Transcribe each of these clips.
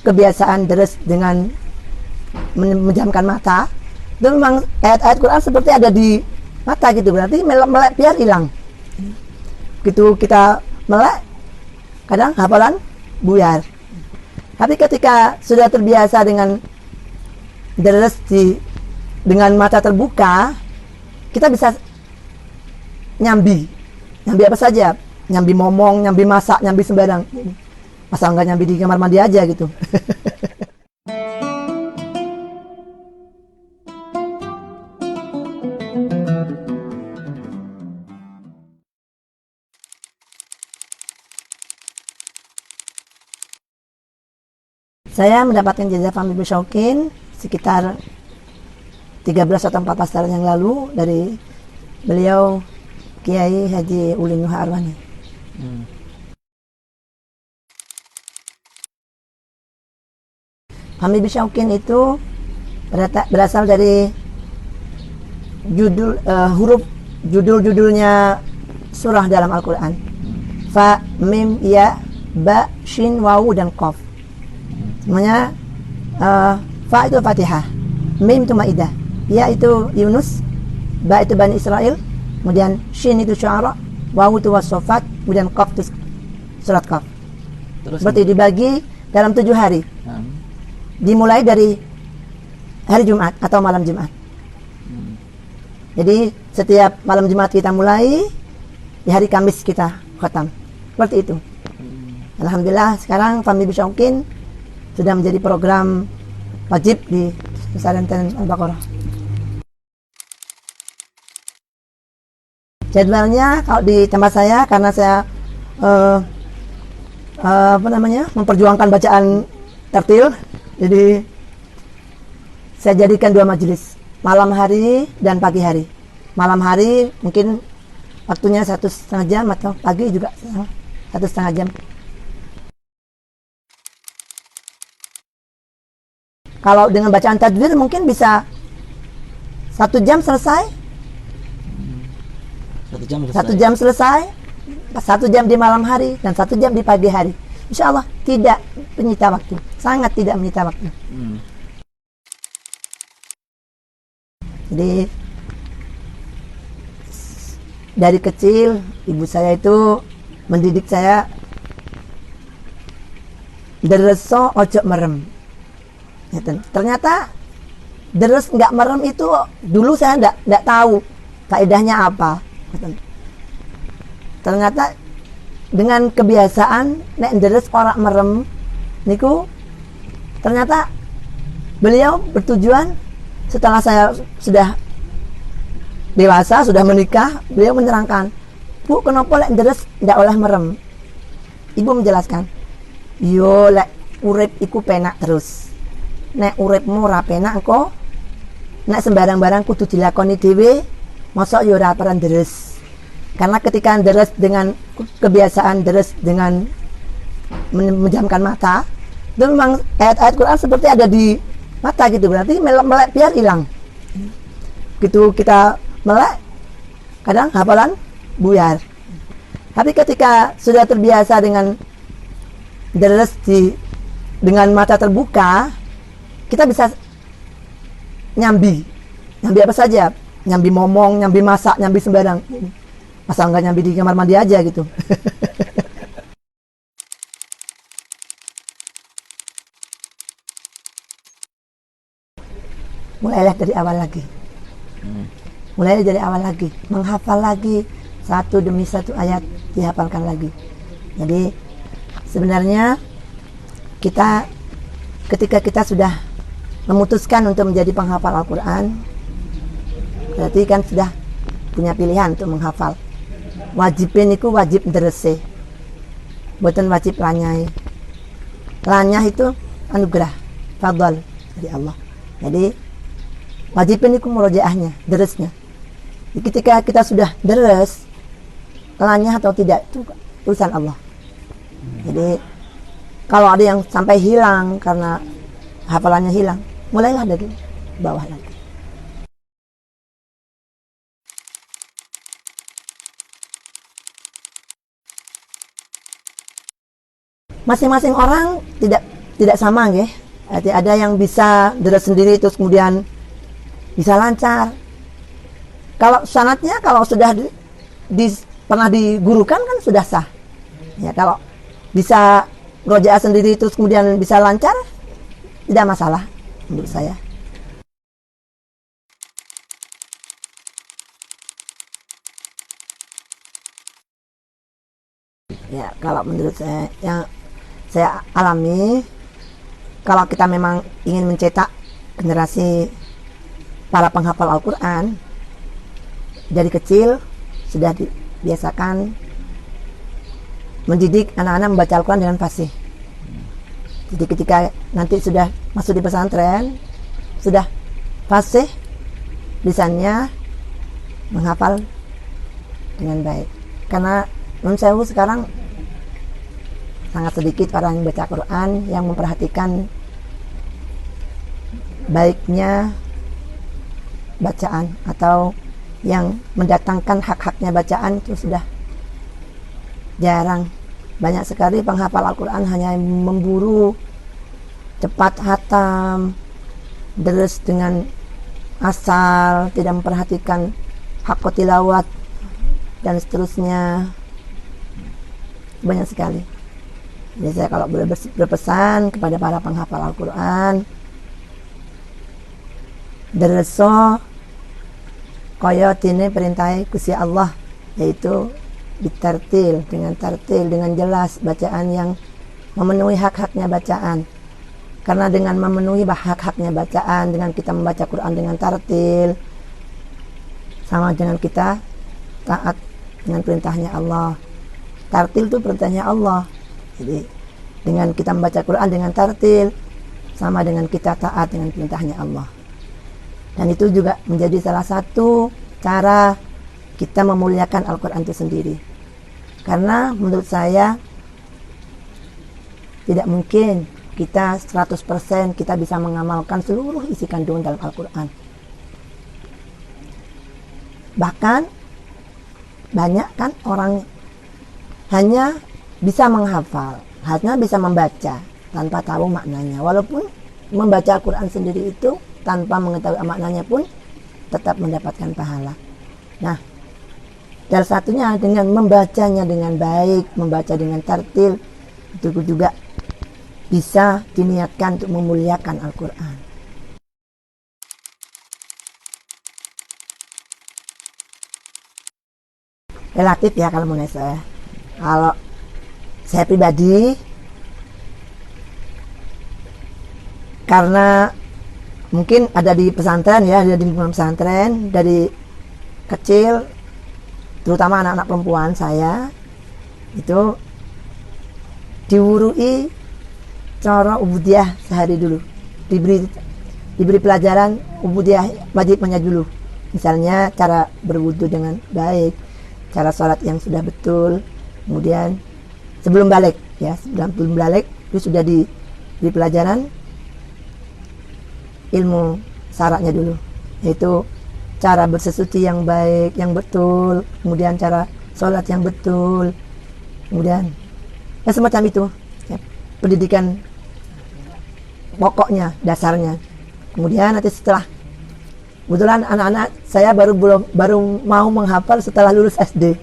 kebiasaan deres dengan menjamkan mata, itu memang ayat-ayat Quran seperti ada di mata gitu, berarti melek biar hilang. Gitu kita melek, kadang hafalan buyar. Tapi ketika sudah terbiasa dengan deres dengan mata terbuka, kita bisa nyambi apa saja, nyambi momong, nyambi masak, nyambi sembarang. Asal nggak nyambi di kamar mandi aja gitu. Saya mendapatkan jazah Fahmi Bisyauqin sekitar 13 atau 14 tahun yang lalu dari beliau Kiai Haji Ulin Nuha Arwani. Fahmi Bisyauqin itu berasal dari judul-judulnya surah dalam Al-Quran. Fa, Mim, Ya, Ba, Shin, Wawu, dan Qaf. Semuanya Fa itu Fatihah, Mim itu Maidah, Ya itu Yunus, Ba itu Bani Israel, kemudian Shin itu Syu'ara, Wawu itu Was-Saffat, kemudian Qaf itu surat Qaf. Berarti dibagi dalam 7 hari. Dimulai dari hari Jumat atau malam Jumat. Jadi setiap malam Jumat kita mulai, di hari Kamis kita khatam. Seperti itu. Alhamdulillah sekarang Fahmi Bisyauqin sudah menjadi program wajib di pesantren Al-Baqarah. Jadwalnya kalau di tempat saya, karena saya memperjuangkan bacaan tartil, jadi saya jadikan 2 majelis, malam hari dan pagi hari. Malam hari mungkin waktunya 1,5 jam, atau pagi juga 1,5 jam. Kalau dengan bacaan tajwid mungkin bisa 1 jam selesai. 1 jam selesai. 1 jam di malam hari dan 1 jam di pagi hari. Insya Allah tidak menyita waktu, sangat tidak menyita waktu. Jadi dari kecil ibu saya itu mendidik saya dereso ojo merem. Ternyata deres nggak merem itu dulu saya nggak tahu faedahnya apa. Ternyata dengan kebiasaan nek deres orang merem niku, ternyata beliau bertujuan setelah saya sudah dewasa, sudah menikah, beliau menerangkan, Bu, kenapa lek deres ndak oleh merem? Ibu menjelaskan, yo lek urip iku penak terus. Nek uripmu ora penak engko nek sembarang-barang kudu dilakoni dhewe, mosok yo ora peran deres. Karena ketika deres dengan kebiasaan deres dengan menjamkan mata, itu memang ayat-ayat Quran seperti ada di mata gitu, berarti melek biar hilang. Gitu kita melek, kadang hafalan buyar. Tapi ketika sudah terbiasa dengan deres dengan mata terbuka, kita bisa nyambi apa saja, nyambi momong, nyambi masak, nyambi sembarang. Asal nggak nyambi di kamar mandi aja gitu. Mulailah dari awal lagi. Mulailah dari awal lagi, menghafal lagi, satu demi satu ayat dihafalkan lagi. Jadi sebenarnya ketika kita sudah memutuskan untuk menjadi penghafal Al-Quran, berarti kan sudah punya pilihan untuk menghafal. Wajibin itu wajib derese, bukan wajib lanyai. Lanyah itu anugerah, fadl dari Allah. Jadi wajibin itu murojaahnya, deresnya. Ketika kita sudah deres, lanyah atau tidak itu urusan Allah. Jadi kalau ada yang sampai hilang karena hafalannya hilang, mulailah dari bawah lagi. Masing-masing orang tidak tidak sama nggih. Ada yang bisa deres sendiri terus kemudian bisa lancar. Kalau sanatnya kalau sudah pernah digurukan kan sudah sah. Ya, kalau bisa rojaah sendiri terus kemudian bisa lancar, tidak masalah menurut saya. Ya, kalau menurut saya yang saya alami, kalau kita memang ingin mencetak generasi para penghafal Al-Quran, dari kecil sudah dibiasakan mendidik anak-anak membaca Al-Quran dengan fasih. Jadi ketika nanti sudah masuk di pesantren, sudah fasih lisannya, menghafal dengan baik. Karena menurut saya sekarang sangat sedikit orang yang baca Quran yang memperhatikan baiknya bacaan atau yang mendatangkan hak-haknya bacaan itu sudah jarang. Banyak sekali penghafal Al-Quran hanya memburu cepat hatam, deres dengan asal, tidak memperhatikan hak tilawat dan seterusnya. Banyak sekali. Jadi saya kalau boleh berpesan kepada para penghafal Al-Quran, dereso kaya tine perintai Gusti Allah, yaitu ditartil dengan jelas bacaan yang memenuhi hak-haknya bacaan. Karena dengan memenuhi hak-haknya bacaan, dengan kita membaca Quran dengan tartil, sama dengan kita taat dengan perintahnya Allah. Tartil itu perintahnya Allah. Jadi dengan kita membaca Quran dengan tartil, sama dengan kita taat dengan perintahnya Allah. Dan itu juga menjadi salah satu cara kita memuliakan Al-Quran itu sendiri. Karena menurut saya tidak mungkin kita 100% kita bisa mengamalkan seluruh isi kandungan dalam Al-Quran. Bahkan banyak kan orang hanya bisa menghafal, hanya bisa membaca tanpa tahu maknanya. Walaupun membaca Al-Quran sendiri itu tanpa mengetahui maknanya pun tetap mendapatkan pahala. Nah, salah satunya dengan membacanya dengan baik, membaca dengan tartil, itu juga bisa diniatkan untuk memuliakan Al-Quran. Relatif ya kalau menurut saya. Kalau saya pribadi, karena mungkin ada di pesantren ya, ada di lingkungan pesantren dari kecil, terutama anak-anak perempuan saya itu diwurui cara ubudiyah sehari dulu, diberi pelajaran ubudiyah wajibnya dulu. Misalnya cara berwudu dengan baik, cara sholat yang sudah betul, kemudian sebelum balik ya, sebelum balik itu sudah diberi pelajaran ilmu syaratnya dulu, yaitu cara bersesuci yang baik, yang betul, kemudian cara sholat yang betul, kemudian ya semacam itu ya, pendidikan pokoknya, dasarnya. Kemudian nanti setelah, kebetulan anak-anak saya baru mau menghafal setelah lulus SD.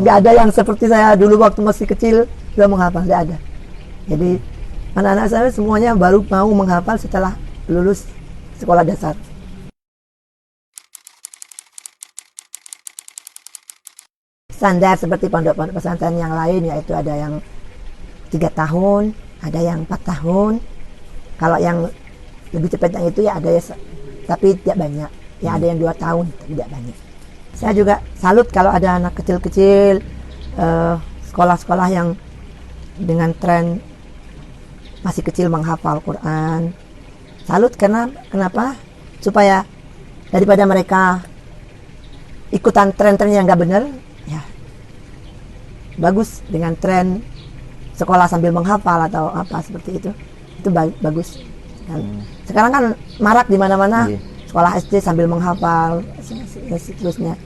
Nggak ada yang seperti saya dulu waktu masih kecil sudah menghafal, nggak ada. Jadi anak-anak saya semuanya baru mau menghafal setelah lulus sekolah dasar. Standar seperti pondok-pondok pesantren yang lain, yaitu ada yang 3 tahun, ada yang 4 tahun. Kalau yang lebih cepat yang itu ya ada ya, tapi tidak banyak. Ya ada yang 2 tahun, tapi tidak banyak. Saya juga salut kalau ada anak kecil-kecil, sekolah-sekolah yang dengan tren masih kecil menghafal Quran. Salut karena kenapa? Supaya daripada mereka ikutan tren-tren yang nggak benar, ya bagus dengan tren sekolah sambil menghafal atau apa seperti itu. Itu bagus. Dan sekarang kan marak di mana-mana sekolah SD sambil menghafal, seterusnya.